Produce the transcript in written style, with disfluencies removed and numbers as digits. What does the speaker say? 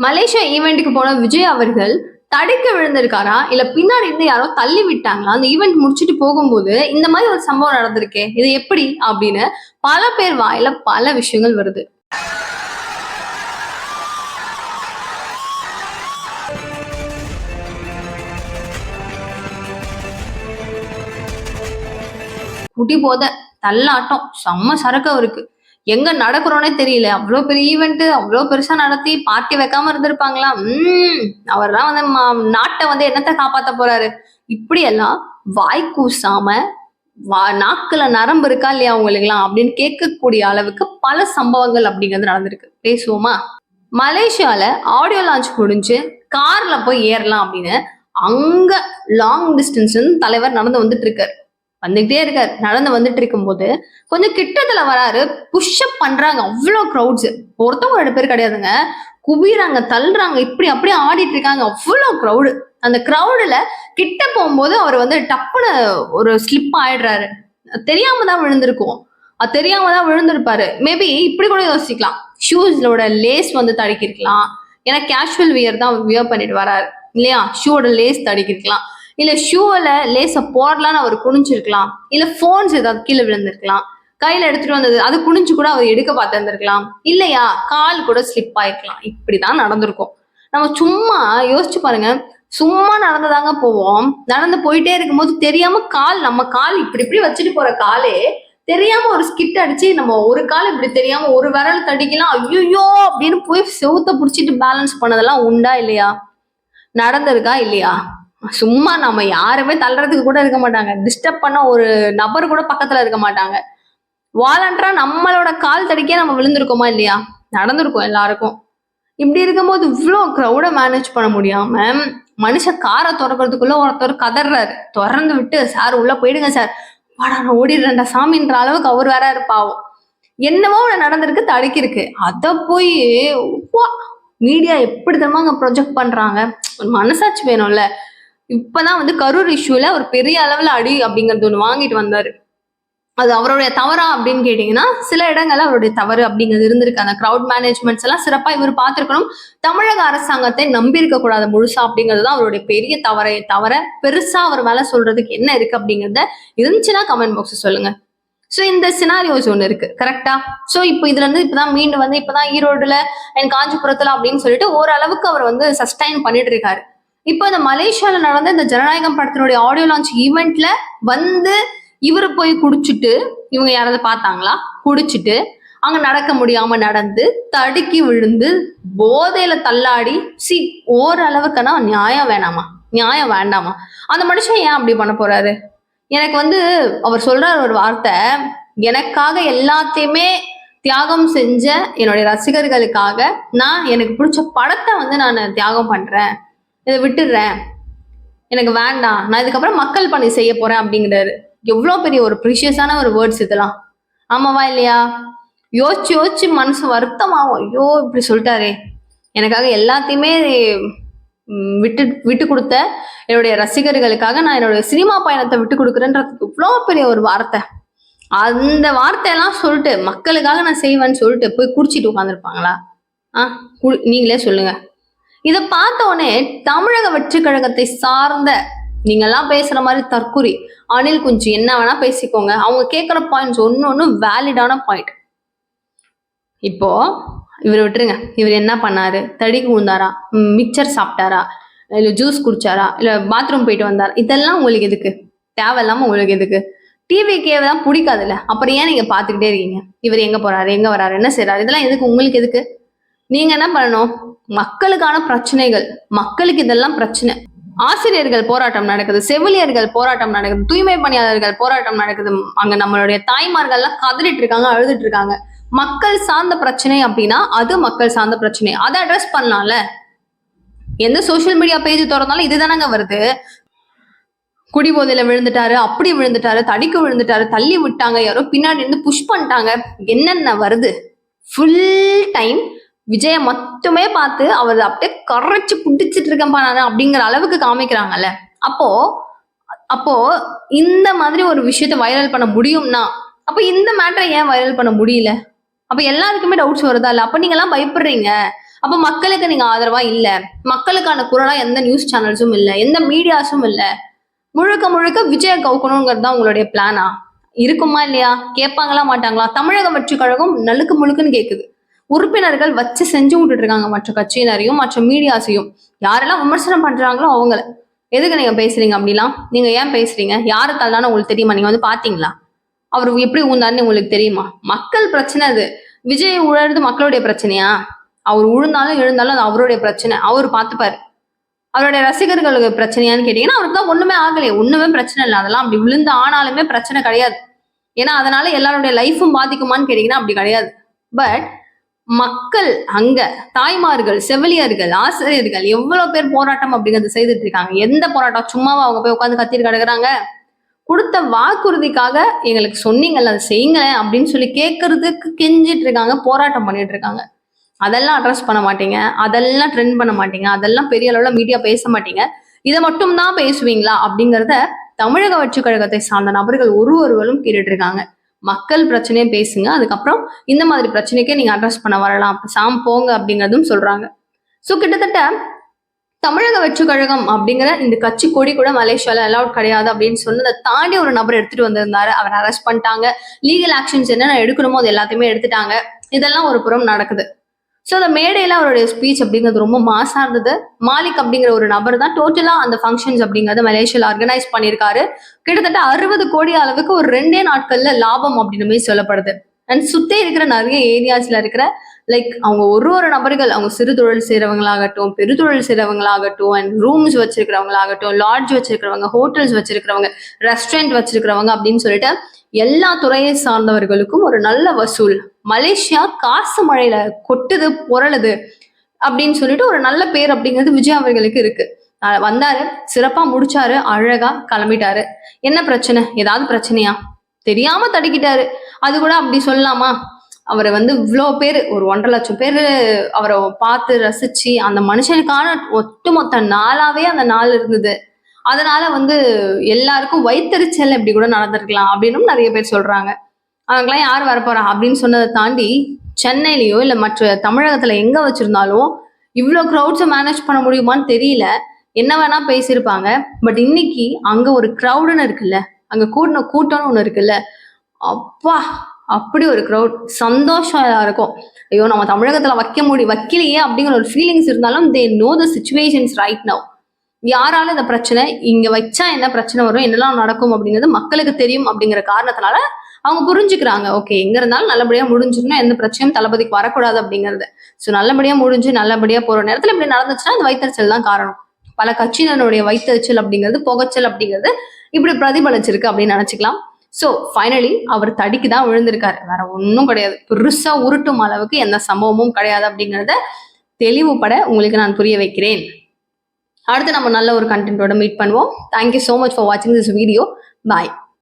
Malaysia ஈவெண்ட்டுக்கு போன விஜய் அவர்கள் தடுக்க விழுந்திருக்காரா இல்ல பின்னாடி இருந்து யாரோ தள்ளி விட்டாங்களா அந்த ஈவெண்ட் முடிச்சுட்டு போகும்போது இந்த மாதிரி ஒரு சம்பவம் நடந்திருக்கே இது எப்படி அப்படின்னு பல பேர் வாயில பல விஷயங்கள் வருது. குட்டி போத தள்ளாட்டம் செம்ம சரக்கு அவருக்கு. எங்க நடக்கிறோன்னே தெரியல. அவ்வளோ பெரிய ஈவெண்ட் அவ்வளோ பெருசா நடத்தி பார்ட்டி வைக்காம இருந்திருப்பாங்களா? அவர் தான் வந்து நாட்டை வந்து என்னத்த காப்பாத்த போறாரு? இப்படி எல்லாம் வாய் கூசாம நாக்குல நரம்பு இருக்கா இல்லையா உங்களுக்குலாம் அப்படின்னு கேட்கக்கூடிய அளவுக்கு பல சம்பவங்கள் அப்படிங்கிறது நடந்திருக்கு. பேசுவோமா? மலேசியால ஆடியோ லான்ச் முடிஞ்சு கார்ல போய் ஏறலாம் அப்படின்னு அங்க லாங் டிஸ்டன்ஸ் தலைவர் நடந்து வந்துட்டு இருக்காரு. வந்துகிட்டே இருக்காரு. நடந்து வந்துட்டு இருக்கும் போது கொஞ்சம் கிட்டத்துல வராரு. புஷ்அப் பண்றாங்க. அவ்வளோ க்ரௌட்ஸ். ஒருத்தவங்க 2 பேர் கிடையாதுங்க. குபிறாங்க, தள்ளுறாங்க, இப்படி அப்படியே ஆடிட்டு இருக்காங்க. அவ்வளோ க்ரௌடு. அந்த க்ரௌடுல கிட்ட போகும்போது அவர் வந்து டப்புன்னு ஒரு ஸ்லிப் ஆயிடுறாரு. தெரியாம தான் விழுந்திருக்கும். அது தெரியாம தான் விழுந்திருப்பாரு. மேபி இப்படி கூட யோசிக்கலாம். ஷூஸோட லேஸ் வந்து தடுக்கிருக்கலாம். ஏன்னா கேஷுவல் வியர் தான் வியர் பண்ணிட்டு வராரு இல்லையா? ஷூவோட லேஸ் தடுக்கிருக்கலாம். இல்ல ஷூல லேச போடலான்னு அவர் குனிஞ்சிருக்கலாம். இல்ல போன்ஸ் ஏதாவது கீழே விழுந்திருக்கலாம். கையில எடுத்துட்டு வந்தது அது குனிஞ்சு கூட அவர் எடுக்க பார்த்திருந்திருக்கலாம். இல்லையா கால் கூட ஸ்லிப் ஆயிருக்கலாம். இப்படிதான் நடந்திருக்கும். நம்ம சும்மா யோசிச்சு பாருங்க. சும்மா நடந்துதாங்க போவோம். நடந்து போயிட்டே இருக்கும்போது தெரியாம நம்ம கால் இப்படி இப்படி வச்சுட்டு போற காலே தெரியாம ஒரு ஸ்கிட் அடிச்சு நம்ம ஒரு கால் இப்படி தெரியாம ஒரு விரல் தடிக்கலாம். ஐயோ அப்படின்னு போய் செவுத்த புடிச்சிட்டு பேலன்ஸ் பண்ணதெல்லாம் உண்டா இல்லையா? நடந்திருக்கா இல்லையா? சும்மா நம்ம யாருமே தள்ளுறதுக்கு கூட இருக்க மாட்டாங்க. டிஸ்டர்ப் பண்ண ஒரு நபர் கூட பக்கத்துல இருக்க மாட்டாங்க. வாலண்டரா நம்மளோட கால் தடிக்கே நம்ம விழுந்திருக்கோமா இல்லையா? நடந்திருக்கும் எல்லாருக்கும். இப்படி இருக்கும்போது இவ்வளோ க்ரௌட மேனேஜ் பண்ண முடியாம மனுஷன் காரை திறக்கிறதுக்குள்ள ஒருத்தர் கதறாரு. திறந்து விட்டு சார் உள்ள போயிடுங்க சார். வாடா நான் ஓடிடுறேன்டா சாமின்ற அளவுக்கு அவர் வேற இருப்பாவும். என்னவோ நடந்திருக்கு, தடுக்கிருக்கு. அத போய் மீடியா எப்படி தெரியுமா ப்ரொஜெக்ட் பண்றாங்க? ஒரு மனசாட்சி வேணும்ல. இப்பதான் வந்து கரூர் இஷ்யூல ஒரு பெரிய அளவுல அடி அப்படிங்கறது ஒண்ணு வாங்கிட்டு வந்தாரு. அது அவருடைய தவறா அப்படின்னு கேட்டீங்கன்னா சில இடங்கள்ல அவருடைய தவறு அப்படிங்கிறது இருந்திருக்கு. அந்த கிரௌட் மேனேஜ்மெண்ட்ஸ் எல்லாம் சிறப்பா இவர் பார்த்திருக்கணும். தமிழக அரசாங்கத்தை நம்பி இருக்க கூடாது முழுசா அப்படிங்கிறது தான் அவருடைய பெரிய தவற பெருசா அவர் மேல சொல்றதுக்கு என்ன இருக்கு அப்படிங்கறத இருந்துச்சுன்னா கமெண்ட் பாக்ஸ் சொல்லுங்க. சோ இந்த சினாரியோஸ் ஒண்ணு இருக்கு கரெக்டா? சோ இப்போ இதுல இருந்து இப்பதான் மீண்டு வந்து இப்பதான் ஈரோடுல அண்ட் காஞ்சிபுரத்துல அப்படின்னு சொல்லிட்டு ஓரளவுக்கு அவர் வந்து சஸ்டைன் பண்ணிட்டு இருக்காரு. இப்போ இந்த மலேசியால நடந்த இந்த ஜனநாயகம் படத்தினுடைய ஆடியோ லான்ச் ஈவெண்ட்ல வந்து இவரு போய் குடிச்சிட்டு இவங்க யாராவது பார்த்தாங்களா? குடிச்சிட்டு அங்க நடக்க முடியாம நடந்து தடுக்கி விழுந்து போதையில தள்ளாடி ஓரளவுக்குன்னா நியாயம் வேணாமா? நியாயம் வேண்டாமா? அந்த மனுஷன் ஏன் அப்படி பண்ண போறாரு? எனக்கு வந்து அவர் சொல்றாரு ஒரு வார்த்தை, எனக்காக எல்லாத்தையுமே தியாகம் செஞ்ச என்னுடைய ரசிகர்களுக்காக நான் எனக்கு பிடிச்ச படத்தை வந்து நான் தியாகம் பண்றேன், இதை விட்டுடுறேன், எனக்கு வேண்டாம், நான் இதுக்கப்புறம் மக்கள் பணி செய்ய போறேன் அப்படிங்கிறாரு. எவ்வளவு பெரிய ஒரு ப்ரீஷியஸான ஒரு வேர்ட்ஸ் இதெல்லாம். ஆமாவா இல்லையா? யோசிச்சு யோசிச்சு மனசு வருத்தமாகும். ஐயோ இப்படி சொல்லிட்டாரே, எனக்காக எல்லாத்தையுமே விட்டு கொடுத்த என்னுடைய ரசிகர்களுக்காக நான் என்னுடைய சினிமா பயணத்தை விட்டு கொடுக்குறேன்றதுக்கு இவ்வளோ பெரிய ஒரு வார்த்தை. அந்த வார்த்தையெல்லாம் சொல்லிட்டு மக்களுக்காக நான் செய்வேன்னு சொல்லிட்டு போய் குடிச்சிட்டு உட்காந்துருப்பாங்களா? நீங்களே சொல்லுங்க. இதை பார்த்த உடனே தமிழக வெற்றி கழகத்தை சார்ந்த நீங்க எல்லாம் பேசுற மாதிரி தற்குறி அனில் குஞ்சு என்ன வேணா பேசிக்கோங்க. அவங்க கேட்கிற பாயிண்ட்ஸ் ஒன்னு வேலிடான பாயிண்ட். இப்போ இவர் விட்டுருங்க. இவர் என்ன பண்ணாரு? தடிக்கு விழுந்தாரா? மிக்சர் சாப்பிட்டாரா? இல்ல ஜூஸ் குடிச்சாரா? இல்ல பாத்ரூம் போயிட்டு வந்தாரா? இதெல்லாம் உங்களுக்கு எதுக்கு? தேவையில்லாம உங்களுக்கு எதுக்கு? டிவிக்கே தான் பிடிக்காதுல்ல, அப்புறம் ஏன் நீங்க பாத்துக்கிட்டே இருக்கீங்க? இவர் எங்க போறாரு, எங்க வராரு, என்ன செய்யறாரு, இதெல்லாம் எதுக்கு? உங்களுக்கு எதுக்கு? நீங்க என்ன பண்ணணும்? மக்களுக்கான பிரச்சனைகள், மக்களுக்கு இதெல்லாம் பிரச்சனை. ஆசிரியர்கள் போராட்டம் நடக்குது, செவிலியர்கள் போராட்டம் நடக்குது, தூய்மை பணியாளர்கள் போராட்டம் நடக்குது. அங்க நம்மளுடைய தாய்மார்கள் எல்லாம் கதறிட்டு இருக்காங்க, அழுதுட்டு இருக்காங்க. மக்கள் சார்ந்த பிரச்சனை அப்படின்னா அது மக்கள் சார்ந்த பிரச்சனை, அதை அட்ரஸ் பண்ணலாம்ல. எந்த சோசியல் மீடியா பேஜ் திறந்தாலும் இதுதானங்க வருது. குடிபோதையில விழுந்துட்டாரு, அப்படி விழுந்துட்டாரு, தடிக்க விழுந்துட்டாரு, தள்ளி விட்டாங்க, யாரோ பின்னாடி இருந்து புஷ் பண்ணிட்டாங்க, என்னென்ன வருது. ஃபுல் டைம் விஜய மட்டுமே பார்த்து அவர் அப்படியே கரைச்சு புடிச்சிட்டு இருக்கேன் நானு அப்படிங்கிற அளவுக்கு காமிக்கிறாங்கல்ல. அப்போ இந்த மாதிரி ஒரு விஷயத்த வைரல் பண்ண முடியும்னா அப்ப இந்த மேட்டரை ஏன் வைரல் பண்ண முடியல? அப்ப எல்லாருக்குமே டவுட்ஸ் வருதா இல்ல? அப்ப நீங்க எல்லாம் பயப்படுறீங்க, அப்ப மக்களுக்கு நீங்க ஆதரவா இல்ல, மக்களுக்கான குரலா எந்த நியூஸ் சேனல்ஸும் இல்ல, எந்த மீடியாஸும் இல்ல, முழுக்க முழுக்க விஜய கவுக்கணுங்கிறது தான் உங்களுடைய பிளானா? இருக்குமா இல்லையா? கேட்பாங்களா மாட்டாங்களா? தமிழக வெற்றி கழகம் நலுக்கு முழுக்குன்னு கேக்குது. உறுப்பினர்கள் வச்சு செஞ்சு விட்டுட்டு இருக்காங்க மற்ற கட்சியினரையும் மற்ற மீடியாஸையும். யாரெல்லாம் விமர்சனம் பண்றாங்களோ அவங்கள. எதுக்கு நீங்க பேசுறீங்க அப்படிலாம்? நீங்க ஏன் பேசுறீங்க? யாரு தள்ளான்னு உங்களுக்கு தெரியுமா? நீங்க வந்து பாத்தீங்களா? அவர் எப்படி ஊந்தாருன்னு உங்களுக்கு தெரியுமா? மக்கள் பிரச்சனை அது. விஜய் உழறது மக்களுடைய பிரச்சனையா? அவர் உழுந்தாலும் எழுந்தாலும் அது அவருடைய பிரச்சனை. அவர் பார்த்துப்பாரு. அவருடைய ரசிகர்களுக்கு பிரச்சனையான்னு கேட்டீங்கன்னா அவருக்கு தான் ஒண்ணுமே ஆகலையே, ஒண்ணுமே பிரச்சனை இல்லை. அதெல்லாம் அப்படி விழுந்து ஆனாலுமே பிரச்சனை கிடையாது. ஏன்னா அதனால எல்லாருடைய லைஃபும் பாதிக்குமான்னு கேட்டீங்கன்னா அப்படி கிடையாது. பட் மக்கள் அங்க தாய்மார்கள், செவிலியர்கள், ஆசிரியர்கள் எவ்வளவு பேர் போராட்டம் அப்படிங்கறது செய்துட்டு இருக்காங்க. எந்த போராட்டம்? சும்மாவா அவங்க போய் உட்காந்து கத்திட்டு கிடக்குறாங்க? கொடுத்த வாக்குறுதிக்காக எங்களுக்கு சொன்னீங்கல்ல அதை செய்யுங்களேன் அப்படின்னு சொல்லி கேட்கறதுக்கு கெஞ்சிட்டு இருக்காங்க, போராட்டம் பண்ணிட்டு இருக்காங்க. அதெல்லாம் அட்ரஸ் பண்ண மாட்டீங்க, அதெல்லாம் ட்ரெண்ட் பண்ண மாட்டீங்க, அதெல்லாம் பெரிய அளவுல மீடியா பேச மாட்டீங்க. இதை மட்டும் தான் பேசுவீங்களா அப்படிங்கறத தமிழக வெற்றி கழகத்தை சார்ந்த நபர்கள் ஒருவர்களும் கேட்டுட்டு இருக்காங்க. மக்கள் பிரச்சனையை பேசுங்க, அதுக்கப்புறம் இந்த மாதிரி பிரச்சனைக்கே நீங்க அட்ரஸ் பண்ண வரலாம், சாம் போங்க அப்படிங்கறதும் சொல்றாங்க. சோ கிட்டத்தட்ட தமிழக வெற்றி கழகம் அப்படிங்கிற இந்த கட்சி கொடி கூட மலேசியால அலவுட் கிடையாது அப்படின்னு சொன்னதை தாண்டி ஒரு நபர் எடுத்துட்டு வந்திருந்தாரு. அவர் அரெஸ்ட் பண்ணிட்டாங்க. லீகல் ஆக்ஷன்ஸ் என்னென்ன எடுக்கணுமோ அது எல்லாத்தையுமே எடுத்துட்டாங்க. இதெல்லாம் ஒரு புறம் நடக்குது. ஸோ அந்த மேடையில அவருடைய ஸ்பீச் அப்படிங்கிறது ரொம்ப மாசா இருந்தது. மாலிக் அப்படிங்கிற ஒரு நபர் தான் டோட்டலா அந்த ஃபங்க்ஷன்ஸ் அப்படிங்கறத மலேசியால ஆர்கனைஸ் பண்ணியிருக்காரு. கிட்டத்தட்ட 60 கோடி அளவுக்கு ஒரு 2 நாட்கள்ல லாபம் அப்படின்னு சொல்லப்படுது. அண்ட் சுத்தி இருக்கிற நிறைய ஏரியாஸ்ல இருக்கிற லைக் அவங்க ஒரு நபர்கள், அவங்க சிறு தொழில் செய்யறவங்களாகட்டும், பெருதொழில் செய்யறவங்களாகட்டும், அண்ட் ரூம்ஸ் வச்சிருக்கிறவங்களாகட்டும், லாட்ஜ் வச்சிருக்கிறவங்க, ஹோட்டல்ஸ் வச்சிருக்கிறவங்க, ரெஸ்டாரண்ட் வச்சிருக்கிறவங்க அப்படின்னு சொல்லிட்டு எல்லா துறையை சார்ந்தவர்களுக்கும் ஒரு நல்ல வசூல். மலேசியா காசு மழையில கொட்டுது புரளுது அப்படின்னு சொல்லிட்டு ஒரு நல்ல பேர் அப்படிங்கிறது விஜய் அவர்களுக்கு இருக்கு. வந்தாரு, சிறப்பா முடிச்சாரு, அழகா கிளம்பிட்டாரு. என்ன பிரச்சனை? ஏதாவது பிரச்சனையா? தெரியாம தடுக்கிட்டாரு. அது கூட அப்படி சொல்லலாமா? அவரை வந்து இவ்வளோ பேர், ஒரு 1.5 லட்சம் பேர் அவரை பார்த்து ரசிச்சு அந்த மனுஷனுக்கான ஒட்டுமொத்த நாளாவே அந்த நாள் இருந்தது. அதனால வந்து எல்லாருக்கும் வயித்தெரிச்சல் இப்படி கூட நடந்திருக்கலாம் அப்படின்னு நிறைய பேர் சொல்றாங்க. அவங்கெல்லாம் யார் வரப்போறா அப்படின்னு சொன்னதை தாண்டி சென்னையிலயோ இல்ல மற்ற தமிழகத்துல எங்க வச்சிருந்தாலும் இவ்வளோ க்ரௌட்ஸை மேனேஜ் பண்ண முடியுமான்னு தெரியல. என்ன வேணா பேசியிருப்பாங்க. பட் இன்னைக்கு அங்க ஒரு க்ரௌடுன்னு இருக்குல்ல, அங்க கூட்டின கூட்டம்னு ஒண்ணு இருக்குல்ல, அப்பா அப்படி ஒரு க்ரௌட், சந்தோஷம் எல்லாருக்கும். ஐயோ நம்ம தமிழகத்துல வைக்கலையே அப்படிங்கிற ஒரு ஃபீலிங்ஸ் இருந்தாலும் they know the situations right now. யாரால இந்த பிரச்சனை, இங்க வச்சா என்ன பிரச்சனை வரும், என்னெல்லாம் நடக்கும் அப்படிங்கிறது மக்களுக்கு தெரியும் அப்படிங்கிற காரணத்தினால அவங்க புரிஞ்சுக்கிறாங்க. ஓகே, எங்க இருந்தாலும் நல்லபடியா முடிஞ்சுக்கணும், எந்த பிரச்சனையும் தளபதிக்கு வரக்கூடாது அப்படிங்கிறது. ஸோ நல்லபடியா முடிஞ்சு நல்லபடியா போற நேரத்துல இப்படி நடந்துச்சுன்னா அந்த வைத்தறிச்சல் தான் காரணம். பல கட்சியினருடைய வைத்தறிச்சல் அப்படிங்கிறது, புகைச்சல் அப்படிங்கிறது இப்படி பிரதிபலிச்சிருக்கு அப்படின்னு நினைச்சுக்கலாம். ஸோ ஃபைனலி அவர் தடிக்கு தான் விழுந்திருக்காரு, வேற ஒன்றும் கிடையாது. பெருசா உருட்டும் அளவுக்கு எந்த சம்பவமும் கிடையாது அப்படிங்கிறத தெளிவுபட உங்களுக்கு நான் புரிய வைக்கிறேன். அடுத்து நம்ம நல்ல ஒரு கண்டென்ட்டோட மீட் பண்ணுவோம். தேங்க்யூ ஸோ மச் ஃபார் வாட்சிங் திஸ் வீடியோ. பாய்.